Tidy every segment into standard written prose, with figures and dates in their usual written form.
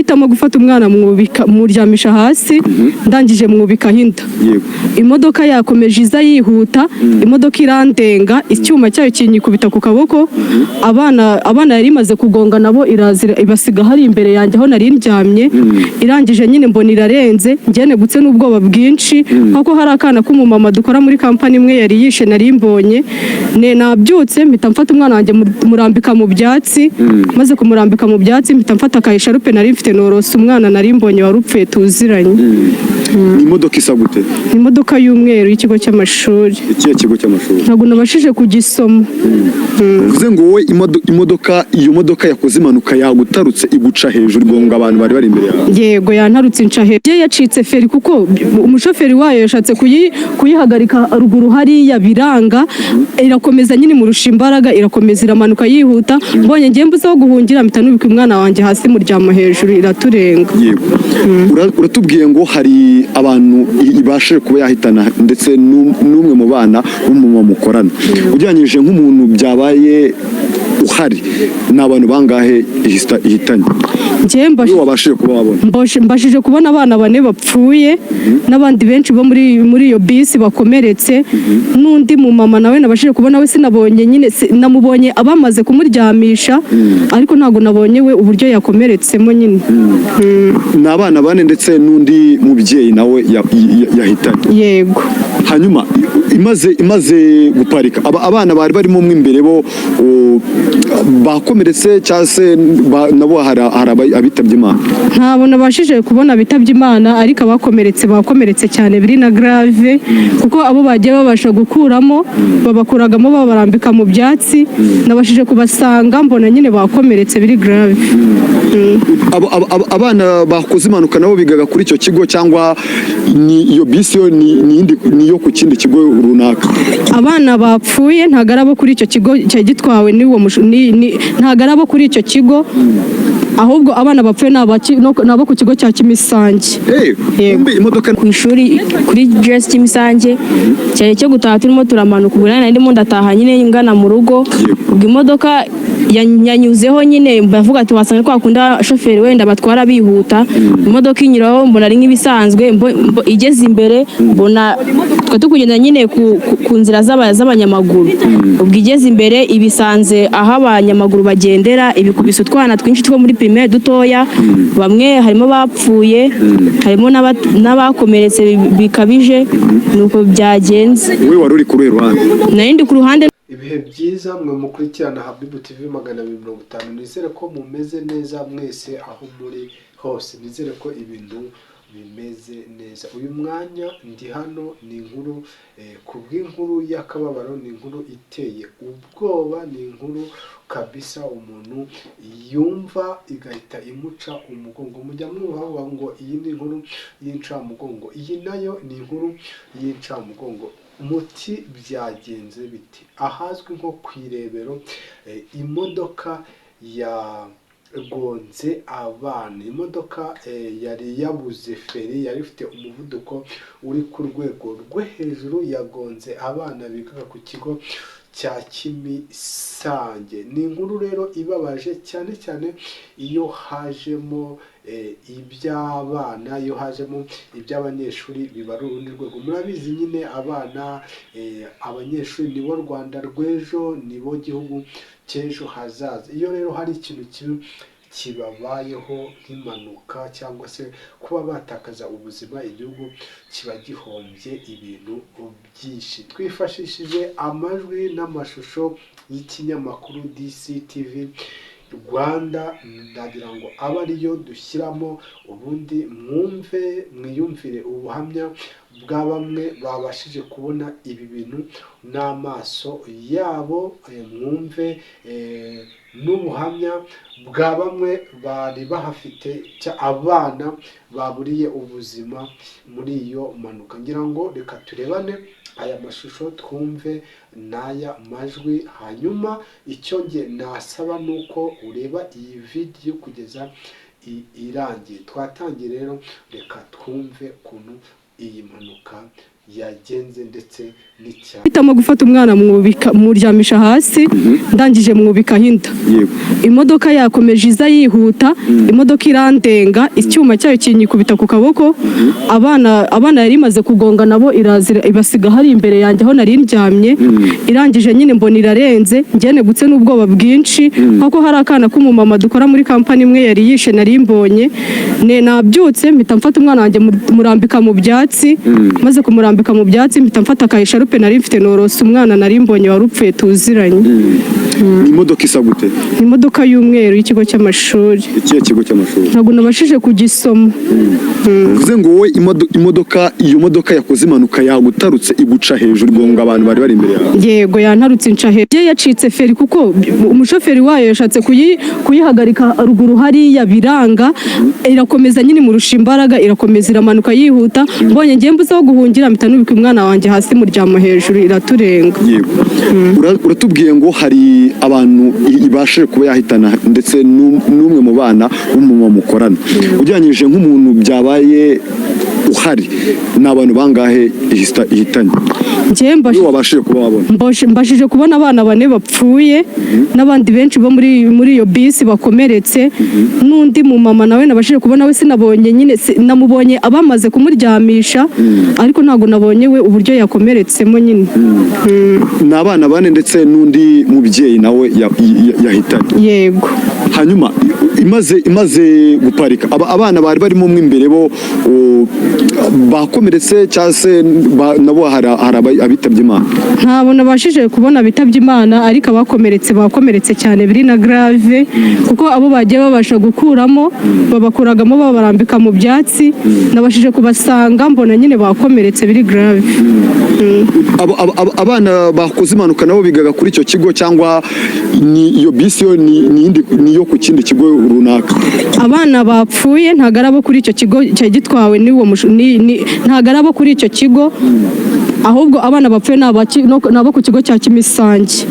hitamo gufata umwana muryamisha hasi ndangije mwubika hinda imodoka yakomeje iza yihuta imodoka irandenga icyuma cyayo kinyikubita ku kaboko abana yari imaze kugonga nabo irazira ibasiga hari imbere yanjye aho nari ndyamye irangije nyine mbona irarenze ngene gutse n'ubwoba bwinshi kuko hari akana k'umumama dukora muri kampani imwe yari yishe nari mbonye nabyutse mpita mfata umwana wanjye murambika mu byatsi maze kumurambika mu byatsi mpita mfata akayisharupe nari mfite norose umwana nari mbonye warupfuye tuziranye. Ni imodoka isa gute? Ni imodoka y'umweru y'ikigo cy'amashuri. Ikihe kigo cy'amashuri? Ntabwo nabashije kugisoma. Uvuze ngo wowe iyo modoka yakoze impanuka yagutarutse iguca hejuru igonga abantu bari bari imbere yawe? Yego yantarutse inca hejuru yacitse feri kuko umushoferi wayo yashatse kuyihagarika ruguru hariya biranga irakomeza nyine murusha imbaraga irakomeza iramanuka yihuta mbonye ngiye mbuze aho guhungira mpita nubika umwana wanjye hasi muryamo hejuru iraturenga. Yego. Uratubwiye ngo hari abantu ibashe kuba yahitana ndetse n'umwe mu bana b'umumama mukorana ujyanyije nk'umuntu byabaye uhari n'abantu bangahe ihitanye? Wabashije kuba wabona? Mbashije kubona abana 4 bapfuye n'abandi benshi bo muri iyo bisi bakomeretse n'undi mu mama nawe nabashije kubona we sinabonye nyine namubonye abamaze kumuryamisha ariko ntago nabonye we uburyo yakomeretsemo nyine. N'abana 4 ndetse n'undi mubyeyi nawe yahitanye. Yego. Hanyuma imaze guparika abana bari barimo mu imbere bo bakomeretse cyase nabo hari abitabye Imana? Ntabwo nabashije kubona abitabye Imana ariko bakomeretse cyane biri na grave kuko abo bagiye babasha gukuramo babakuragamo babarambika mu byatsi nabashije kubasanga mbona nyine bakomeretse biri grave. Abana bakoze impanuka nabo bigaga kuri icyo kigo cyangwa ni iyo bisi yo ni yo ku kindi kigo runaka? Abana bapfuye ntago arabo kuri icyo kigo cya gitwawe ntago arabo kuri icyo kigo ahubwo abana bapfuye nabo ku kigo cya Kimisange. Imodoka ku ishuri kuri Jess Kimisange cyane cyo gutaha turimo turamanuka ubwo nari ndimo ndataha nyine ngana mu rugo ubwo imodoka yanyuzeho nyine bavuga ati wasanga kwa kunda shoferi wenda batwara bihuta imodoka inyuraho mbona ari nk'ibisanzwe igeze imbere mbona tukugenda nyine ku nzira z'abanyamaguru ubwo igeze imbere ibisanze aho abanyamaguru bagendera ibikubise utwana twinshi two muri primaire dutoya bamwe harimo bapfuye harimo n'abakomeretse bikabije nuko byagenze. Wewe wari uri kuri ruhande? Nari ndi ku ruhande. Ibihe byiza mwe mukurikirana Habibu TV 250 nizere ko mumeze neza mwese aho muri hose nizere ko ibintu bimeze neza. Uyu mwanya ndi hano ni inkuru kubw'inkuru y'akababaro ni inkuru iteye ubwoba ni inkuru kabisa umuntu yumva igahita imuca umugongo mujya mwumva ngo iyi ni inkuru y'inca mugongo iyi nayo ni inkuru y'inca mugongo muti byagenze biti ahazwi nko kwirebero imodoka ya gonze abana imodoka yari yabuze feri yari ifite umuvuduko uri ku rwego rwo hejuru yagonze abana bigaga ku kigo cya Kimisange. Ni inkuru rero ibabaje cyane cyane iyo hajemo iby'abana iyo hajemo iby'abanyeshuri bibara urundi rwego. Murabizi nyine abana abanyeshuri nibo Rwanda rw'ejo nibo gihugu cy'ejo hazaza. Iyo rero hari ikintu kibabayeho nk'impanuka cyangwa se kuba batakaza ubuzima igihugu kiba gihombye ibintu byinshi. Twifashishije amajwi n'amashusho y'ikinyamakuru DCTV Rwanda ndagira ngo abe ariyo dushyiramo ubundi mwiyumvire ubuhamya bwa bamwe babashije kubona ibi bintu n'amaso yabo mwumve n'ubuhamya bwa bamwe bari bahafite abana baburiye ubuzima muri iyo mpanuka. Ngira ngo reka turebane aya mashusho twumve n'aya majwi hanyuma icyo nge nasaba nuko ureba iyi video kugeza irangiye. Twatangiye rero reka twumve ukuntu iyi mpanuka yagenze ndetse n'icyaha. Hitamo gufata umwana muryamisha hasi ndangije mwubikaho inda. Imodoka yakomeje iza yihuta, imodoka irandenga, icyuma cyayo kinyikubita ku kaboko. Abana yari imaze kugonga nabo irazira ibasiga hari imbere yanjye aho nari ndyamye. Irangije nyine mbona irarenze, njyene gutse n'ubwoba bwinshi kuko hari akana k'umumama dukora muri kampani imwe yari yishe nari mbonye. Nabyutse mpita mfata umwana wanjye murambika mu byatsi, maze kumurambika mu byatsi mpita mfata akayisharupe nari mfite norose umwana nari mbonye warupfuye tuziranye. Imodoka isa gute? Imodoka y'umweru y'ikigo cy'amashuri. Ikihe kigo cy'amashuri? Ntabwo nabashije kugisoma. Uvuze ngo wowe iyo modoka yakoze impanuka yagutarutse iguca hejuru igonga abantu bari bari imbere yawe? Yego, yantarutse inca hejuru. Yacitse feri kuko umushoferi wayo yashatse kuyihagarika ruguru hariya biranga, irakomeza nyine murusha imbaraga, irakomeza iramanuka yihuta. Mbonye ngiye mbuze aho guhungira mpita nubika umwana wanjye hasi muryama hejuru iraturenga. Yego. Uratubwiye ngo hari abantu ibashije kuba yahitana ndetse n'umwe mu bana b'umumama mukorana. Ujyanyije nk'umuntu byabaye uhari ni abantu bangahe ihitanye? Njye wabashije kuba wabona? Mbashije kubona abana 4 bapfuye n'abandi benshi bo muri iyo bisi bakomeretse, n'undi mu mama nawe nabashije kubona we sinabonye nyine namubonye abamaze kumuryamisha ariko ntago nabonye we uburyo yakomeretsemo nyine. Ni abana 4 ndetse n'undi mubyeyi nawe yahitanye. Yego. Hanyuma imaze guparika abana bari barimo imbere bo bakomeretse cyangwa se nabo hari abitabye Imana? Ntabwo nabashije kubona abitabye Imana ariko bakomeretse cyane biri na grave kuko abo bagiye babasha gukuramo babakuragamo babarambika mu byatsi, nabashije kubasanga mbona nyine bakomeretse biri grave. Abana bakoze impanuka nabo bigaga kuri icyo kigo cyangwa ni iyo bisi yo ni yo ku kindi kigo runaka? Abana bapfuye ntago arabo kuri icyo kigo cyari gitwawe ntago arabo kuri icyo kigo, ahubwo abana bapfuye nabo ku kigo cya Kimisange.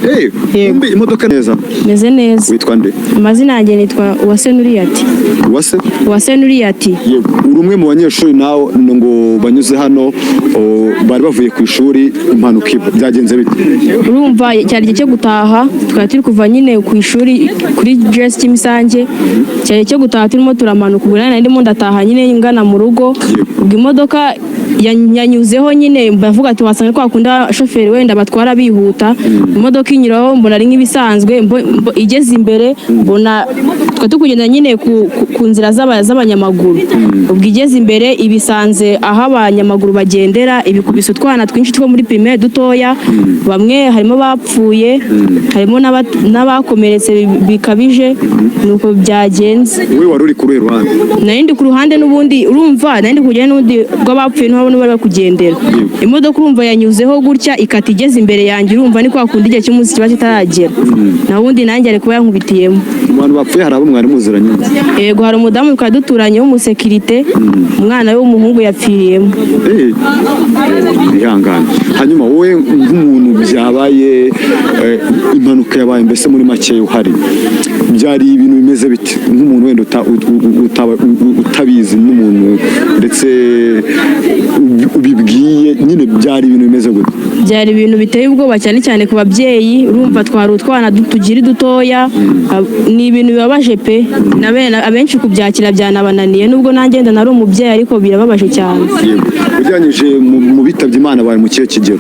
Yego. Imodoka neza? Meze neza. Witwa nde? Amazina yanjye nitwa Uwase Nuriyati. Uwase Nuriyati. Yego. Uri umwe mu banyeshuri nawe ngo banyuze hano bari bavuye ku ishuri impanuka byagenze bite? Urumva cyari igihe cyo gutaha, twari turi kuva nyine ku ishuri kuri GS Kimisange, cyari cyo gutaha turimo turamanuka ubwo nari ndimo ndataha nyine ngana mu rugo. Ubwo imodoka yanyuzeho nyine bavuga ati wasanga kwa kunda shoferi wenda batwara bihuta, imodoka inyuraho mbona ari nk'ibisanzwe, igeze imbere mbona tukugenda nyine ku nzira z'abanyamaguru. Ubwo igeze imbere ibisanze aho abanyamaguru bagendera, ibikubise utwana twinshi two muri primaire dutoya, bamwe harimo bapfuye harimo n'abakomeretse bikabije. Nuko byagenze. Wowe wari uri kuri ruhande? Nari ndi ku ruhande n'ubundi urumva nari ndi kugenda n'undi rw'abapfuye n'abo bari kugendera. Imodoka urumva yanyuzeho gutya ikati igeze imbere yanjye, urumva ni kwa kundi igihe cy'umunsi kiba kitaragera, na wundi nanjye ari kuba yankubitiyemo. Abantu bapfuye hari abo mwari muziranye? Yego, hari umudamu twari duturanye w'umusekirite, umwana we w'umuhungu yapfiriyemo. Bihangane. Hanyuma wowe nk'umuntu byabaye impanuka yabaye mbese muri make uhari, byari ibintu bimeze bite nk'umuntu wenda utabizi n'umuntu ndetse ubibwiye nyine byari ibintu bimeze gute? Byari ibintu biteye ubwoba cyane cyane ku babyeyi, urumva twari utwana tukiri dutoya, ni ibintu bibabaje pe, abenshi kubyakira byanabananiye nubwo nanjye ndana ari umubyeyi ariko birababaje cyane. Ujyanyije mu bitabye Imana bari mu kihe kigero?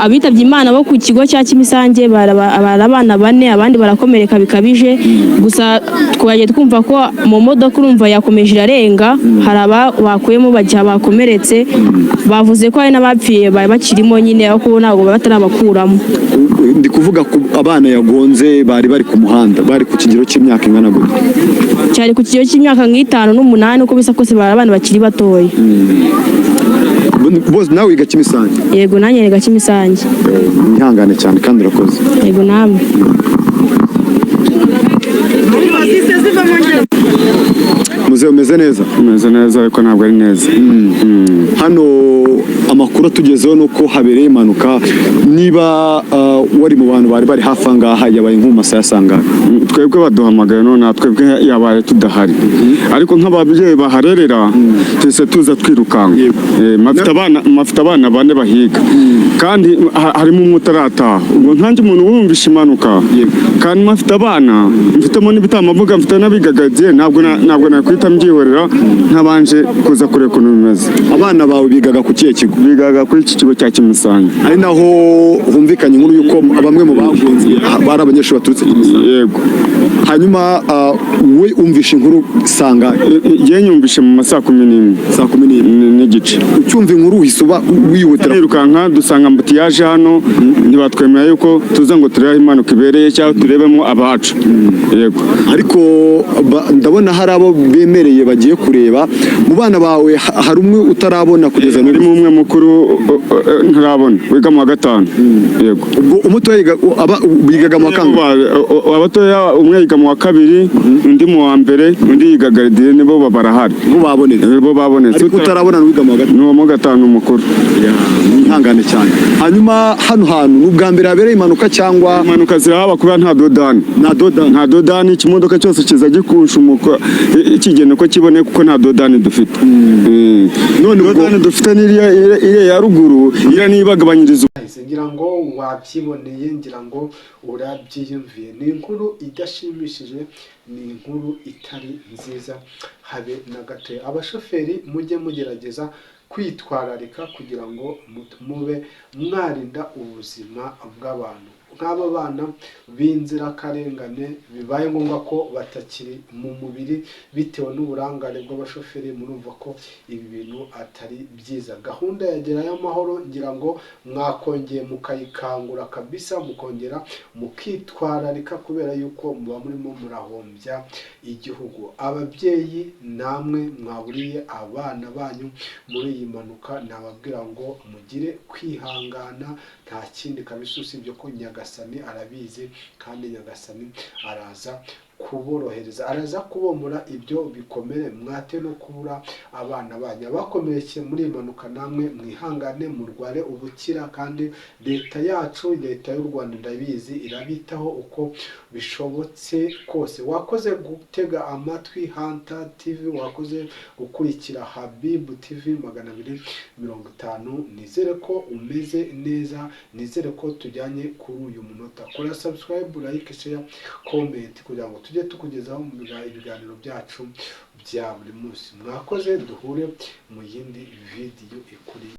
Abitabye Imana bo ku kigo cya Kimisange bari abana 4, abandi barakomereka bikabije. Gusa twagiye twumva ko mu modoka urumva yakomeje irarenga, hari bakuyemo bajya bakomeretse, bavuze ko hari n'abapfiye bari bakirimo nyine aho ntabwo batarabakuramo. Ndi kuvuga ko abana yagonze bari ku muhanda, bari ku kigero cy'imyaka ingana gute? Cyari ku kigero cy'imyaka 5 n'8 uko bisa kose bari abana bakiri batoya. Boss nawe wiga Kimisange? Yego, nanjye niga Kimisange. Ihangane cyane kandi urakoze. Yego namwe. Muze Jose umeze neza? Umeze neza ariko ntabwo ari neza. Hano amakuru tugezeho nuko habereye impanuka, niba wari mu bantu bari hafi angaha, yabaye nko mu masaha asanga. Twebwe baduhamagaye none twebwe yabaye tudahari, ariko nk'ababyeyi baharerera twese tuza twirukanka. Mafite abana bane bahiga kandi harimo umwe utarataha. Ubwo nkanjye umuntu wumvisha impanuka kandi mafite abana, mfitemo n'ibitamavuga, mfite n'abigagagiye, ntabwo nakwita mbyihorera ntabanje kuza kureba ukuntu bimeze. Abana bawe bigaga ku kihe kigo? Bigaga kuri iki kigo cya Kimusange, ari naho humvikanye inkuru yuko bamwe mu bagunze bari abanyeshuri baturutse Kimusange. Yego. Hanyuma we umvisha inkuru sanga? Ngiye nyumvishe mu masaa 11 n'igice. Ucyumva inkuru uhise uba wihutira kwirukanka, dusanga mbutiyaje hano, ntibatwemera yuko tuza ngo turebe impanuka ibereye cyangwa turebemo abacu. Yego. Ariko ndabona hari abo bemereye bagiye kureba. Mu bana bawe hari umwe utarabona kugeza n'uri umwe mukuru ntarabona, wiga mu wa 5. Yego. Ubwo umutoya bigaga mu wa kangahe? Abatoya umwe yiga mu wa 2, undi mu wa 1, undi yiga gardien, nibo barahari. Bo babonetse. Ariko utarabona wiga mu wa 5? Ni mu wa 5 mukuru. Ihangane cyane. Hanyuma hano hantu n'ubwa mbere habereye impanuka cyangwa? Impanuka zirahaba kuba nta dodani, ikimodoka cyose kiza gikusha umuko ikigene ko kibone kuko nta dodani dufite. None dodani dufite n'iriya ya ruguru ira nibagabanyiriza. Ngira ngo wabyiboneye, ngira ngo urabyiyumviye. Ni inkuru idashimishije, ni inkuru itari nziza habe na gato. Abashoferi mujye mugerageza kwitwararika kugira ngo mube mwarinda ubuzima bw'abantu. Nk'aba bana b'inzirakarengane bibaye ngombwa ko batakiri mu mubiri bitewe n'uburangare bw'abashoferi, murumva ko ibi bintu atari byiza. Gahunda ya Gerayo Amahoro ngira ngo mwakongeye mukayikangura kabisa, mukongera mukitwararika kubera yuko muba murimo murahombya igihugu. Ababyeyi namwe mwaburiye abana banyu muri iyi mpanuka, nababwira ngo mugire kwihangana, nta kindi kabisa usibye ko Nyagasani arabizi kandi Nyagasani araza kuborohereza, araza kubomora ibyo bikomere. Mwate no kubura abana banyu bakomerekeye muri impanuka, namwe mwihangane murware ubukira, kandi leta yacu, leta y'u Rwanda ndabizi irabitaho uko bishobotse kose. Wakoze gutega amatwi Hunter TV, wakoze gukurikira Habibu TV 250. Nizere ko umeze neza, nizere ko tujyanye kuri uyu munota. Kora subscribe, like, share, comment kugira ngo tujye tukugezaho ibiganiro byacu bya buri munsi. Mwakoze, duhure mu yindi video ikuri.